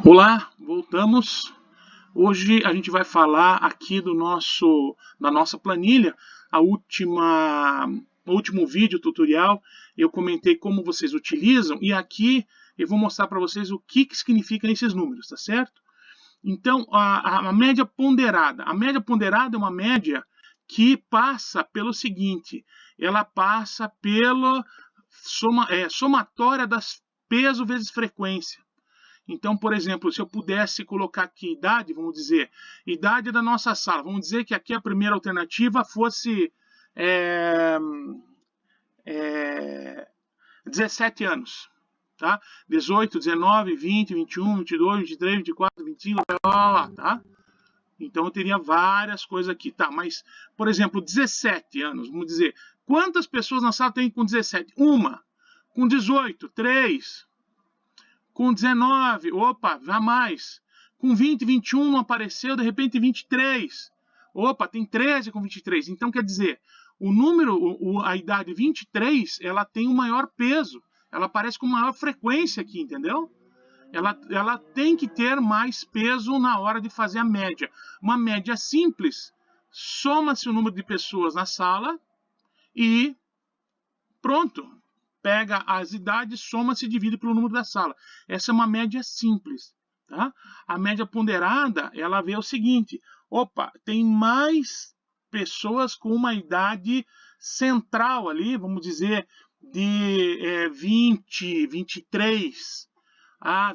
Olá, voltamos. Hoje a gente vai falar aqui da nossa planilha, o último vídeo tutorial. Eu comentei como vocês utilizam e aqui eu vou mostrar para vocês o que significa esses números, tá certo? Então, a média ponderada. A média ponderada é uma média que passa pelo seguinte: ela passa pela somatória das peso vezes frequência. Então, por exemplo, se eu pudesse colocar aqui idade, vamos dizer, idade da nossa sala, vamos dizer que aqui a primeira alternativa fosse 17 anos, tá? 18, 19, 20, 21, 22, 23, 24, 25, tá? Então eu teria várias coisas aqui, tá? Mas, por exemplo, 17 anos, vamos dizer, quantas pessoas na sala tem com 17? Uma. Com 18, 3. Com 19, opa, já mais. Com 20, 21 não apareceu, de repente 23. Opa, tem 13 com 23. Então, quer dizer, a idade 23, ela tem um maior peso. Ela aparece com maior frequência aqui, entendeu? Ela tem que ter mais peso na hora de fazer a média. Uma média simples, soma-se o número de pessoas na sala e pronto. Pega as idades, soma-se e divide pelo número da sala. Essa é uma média simples. Tá? A média ponderada, ela vê o seguinte: opa, tem mais pessoas com uma idade central ali, vamos dizer, de 20, 23.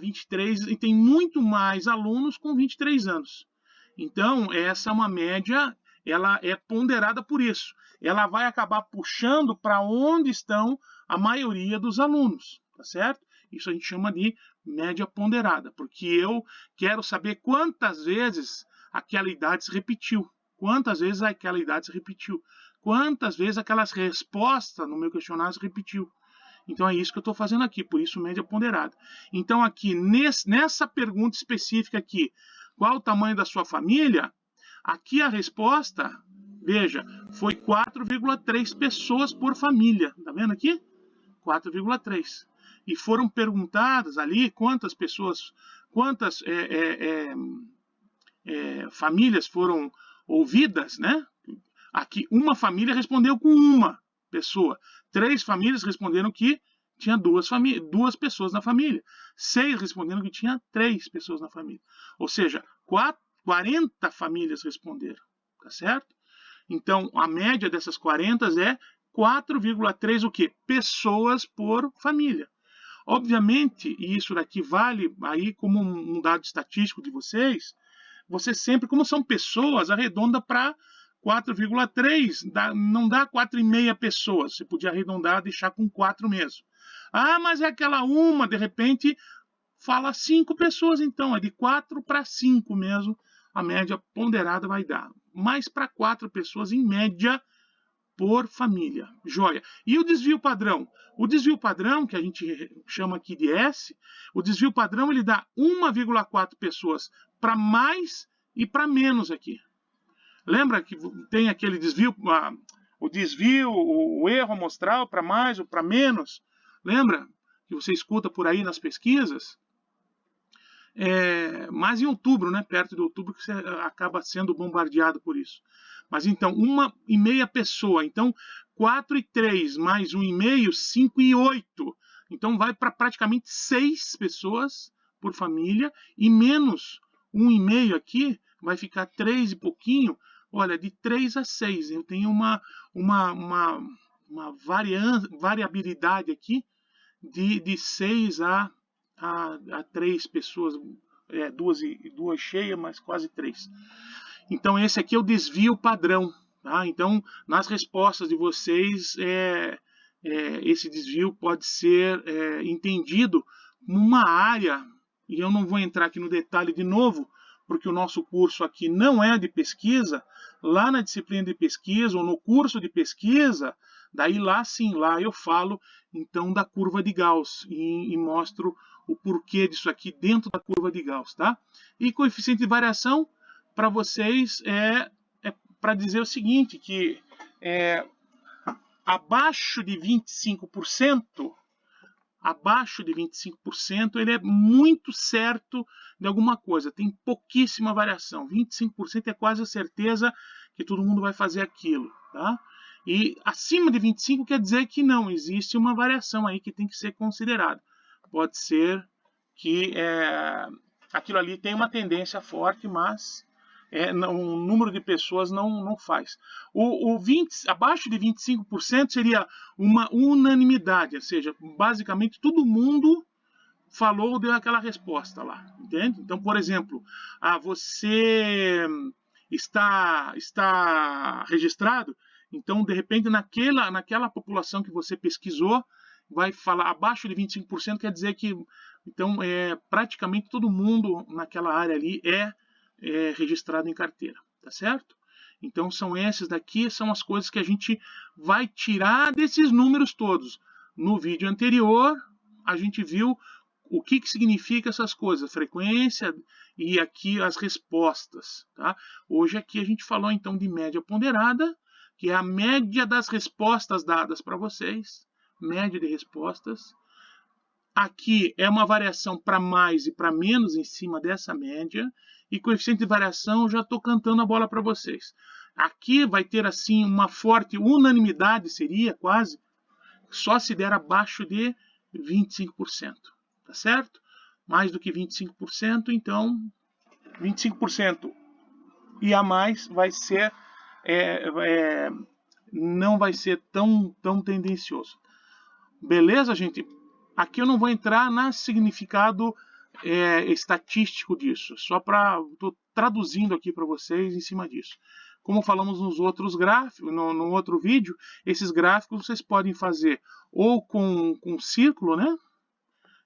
23, e tem muito mais alunos com 23 anos. Então, essa é uma média, ela é ponderada por isso. Ela vai acabar puxando para onde estão a maioria dos alunos, tá certo? Isso a gente chama de média ponderada, porque eu quero saber quantas vezes aquela idade se repetiu, quantas vezes aquela idade se repetiu, quantas vezes aquelas respostas no meu questionário se repetiu. Então é isso que eu estou fazendo aqui, por isso média ponderada. Então aqui, nessa pergunta específica aqui, qual o tamanho da sua família? Aqui a resposta, veja, foi 4,3 pessoas por família. Tá vendo aqui? 4,3. E foram perguntadas ali quantas pessoas, quantas famílias foram ouvidas, né? Aqui uma família respondeu com uma pessoa. 3 famílias responderam que tinha duas pessoas na família. 6 responderam que tinha 3 pessoas na família. Ou seja, 40 famílias responderam. Tá certo? Então, a média dessas 40 é 4,3 o quê? Pessoas por família. Obviamente, e isso daqui vale aí como um dado estatístico de vocês, você sempre, como são pessoas, arredonda para 4,3, não dá 4,5 pessoas. Você podia arredondar, deixar com 4 mesmo. Ah, mas é aquela uma, de repente, fala 5 pessoas, então. É de 4 para 5 mesmo. A média ponderada vai dar. Mais para 4 pessoas, em média, por família. Joia. E o desvio padrão? O desvio padrão, que a gente chama aqui de S, o desvio padrão ele dá 1,4 pessoas para mais e para menos aqui. Lembra que tem aquele desvio, o erro amostral para mais ou para menos? Lembra que você escuta por aí nas pesquisas? Mais em outubro, né? Perto de outubro, que você acaba sendo bombardeado por isso. Mas então, 1,5 pessoa. Então, 4 e 3 mais 1,5, 5 e 8. Então, vai para praticamente 6 pessoas por família. E menos 1,5 aqui, vai ficar 3 e pouquinho. Olha, de 3 a 6. Eu tenho uma variabilidade aqui de 6 a 3 pessoas, duas cheias, mas quase 3. Então, esse aqui é o desvio padrão. Tá? Então, nas respostas de vocês, esse desvio pode ser entendido como uma área, e eu não vou entrar aqui no detalhe de novo, porque o nosso curso aqui não é de pesquisa. Lá na disciplina de pesquisa, ou no curso de pesquisa, daí lá sim, lá eu falo então da curva de Gauss e mostro o porquê disso aqui dentro da curva de Gauss, tá? E coeficiente de variação para vocês é para dizer o seguinte, que abaixo de 25% abaixo de 25%, ele é muito certo de alguma coisa, tem pouquíssima variação. 25% é quase a certeza que todo mundo vai fazer aquilo, tá? E acima de 25 quer dizer que não, existe uma variação aí que tem que ser considerada. Pode ser que aquilo ali tem uma tendência forte, mas o número de pessoas não faz. Abaixo de 25% seria uma unanimidade, ou seja, basicamente todo mundo falou, deu aquela resposta lá, entende? Então, por exemplo, você está registrado, então, de repente, naquela população que você pesquisou, vai falar abaixo de 25%, quer dizer que então praticamente todo mundo naquela área ali é registrado em carteira, tá certo? Então esses daqui são as coisas que a gente vai tirar desses números todos. No vídeo anterior, a gente viu o que significa essas coisas, frequência e aqui as respostas, tá? Hoje aqui a gente falou então de média ponderada, que é a média das respostas dadas para vocês, média de respostas. Aqui é uma variação para mais e para menos em cima dessa média. E coeficiente de variação, eu já estou cantando a bola para vocês. Aqui vai ter assim uma forte unanimidade, seria quase, só se der abaixo de 25%. Tá certo? Mais do que 25%, então 25% e a mais vai ser, não vai ser tão tendencioso. Beleza, gente? Aqui eu não vou entrar no significado estatístico disso, só para estou traduzindo aqui para vocês em cima disso. Como falamos nos outros gráficos, no outro vídeo, esses gráficos vocês podem fazer ou com círculo, né?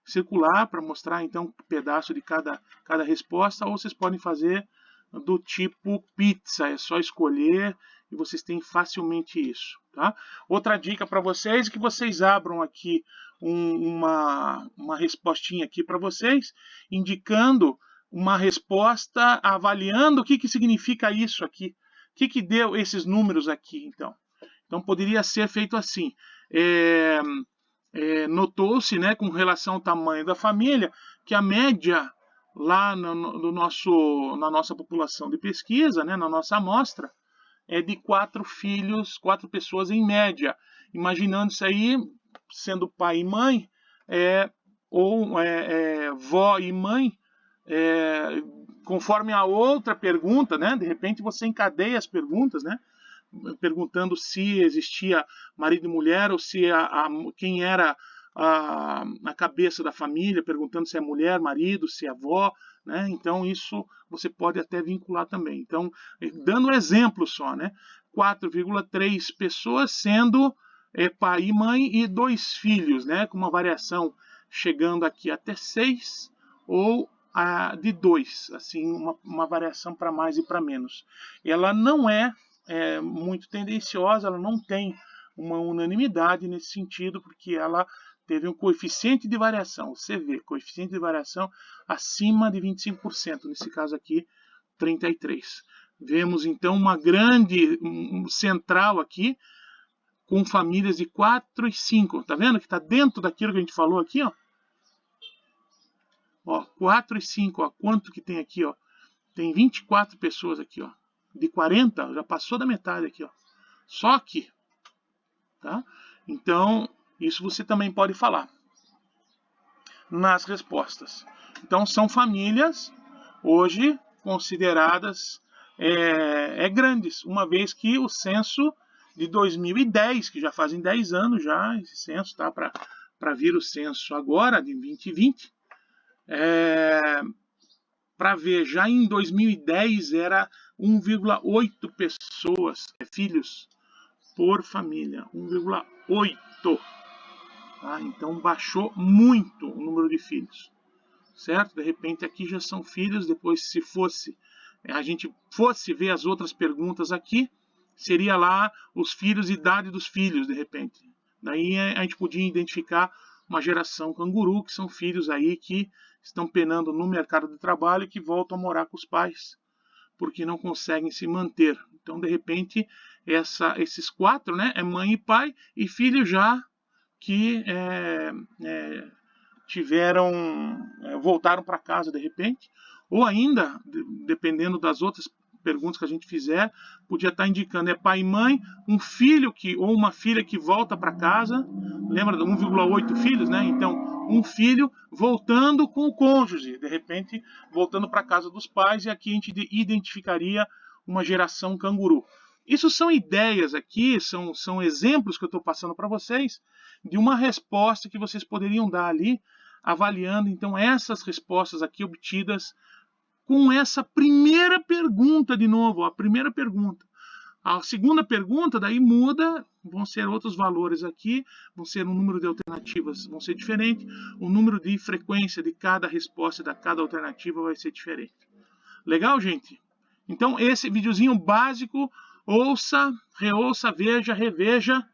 Circular para mostrar então um pedaço de cada resposta, ou vocês podem fazer do tipo pizza, é só escolher e vocês têm facilmente isso, tá? Outra dica para vocês é que vocês abram aqui uma respostinha aqui para vocês, indicando uma resposta, avaliando o que significa isso aqui, o que deu esses números aqui, então. Então poderia ser feito assim, notou-se, né, com relação ao tamanho da família, que a média lá na nossa população de pesquisa, né, na nossa amostra, é de 4 filhos, 4 pessoas em média. Imaginando isso aí, sendo pai e mãe, ou vó e mãe, conforme a outra pergunta, né, de repente você encadeia as perguntas, né, perguntando se existia marido e mulher, ou se quem era a cabeça da família, perguntando se é mulher, marido, se é avó, né? Então isso você pode até vincular também. Então, dando um exemplo só, né? 4,3 pessoas sendo pai e mãe e 2 filhos, né? Com uma variação chegando aqui até 6 ou de 2, assim, uma variação para mais e para menos. Ela não é muito tendenciosa, ela não tem uma unanimidade nesse sentido, porque ela teve um coeficiente de variação, você vê, coeficiente de variação acima de 25%, nesse caso aqui, 33%. Vemos então uma grande central aqui, com famílias de 4 e 5, tá vendo que está dentro daquilo que a gente falou aqui, ó? Ó, 4 e 5, ó, quanto que tem aqui, ó? Tem 24 pessoas aqui, ó. De 40, já passou da metade aqui, ó. Só aqui, tá? Então, isso você também pode falar nas respostas. Então, são famílias hoje consideradas grandes, uma vez que o censo de 2010, que já fazem 10 anos já, esse censo tá para vir o censo agora, de 2020, para ver, já em 2010 era 1,8 pessoas, filhos por família, 1,8. Tá? Então baixou muito o número de filhos, certo? De repente aqui já são filhos, depois se a gente fosse ver as outras perguntas aqui, seria lá os filhos e idade dos filhos, de repente. Daí a gente podia identificar uma geração canguru, que são filhos aí que estão penando no mercado de trabalho e que voltam a morar com os pais, porque não conseguem se manter. Então, de repente, esses 4, né, é mãe e pai, e filho já que voltaram para casa de repente, ou ainda, dependendo das outras perguntas que a gente fizer, podia estar indicando pai e mãe, um filho ou uma filha que volta para casa, lembra de 1,8 filhos, né? Então, um filho voltando com o cônjuge, de repente voltando para casa dos pais, e aqui a gente identificaria uma geração canguru. Isso são ideias aqui, são exemplos que eu estou passando para vocês de uma resposta que vocês poderiam dar ali, avaliando então essas respostas aqui obtidas com essa primeira pergunta de novo, a primeira pergunta. A segunda pergunta daí muda, vão ser outros valores aqui, vão ser um número de alternativas, vão ser diferentes, o número de frequência de cada resposta da cada alternativa vai ser diferente. Legal, gente? Então esse videozinho básico, ouça, reouça, veja, reveja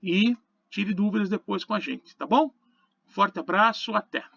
e tire dúvidas depois com a gente, tá bom? Forte abraço, até!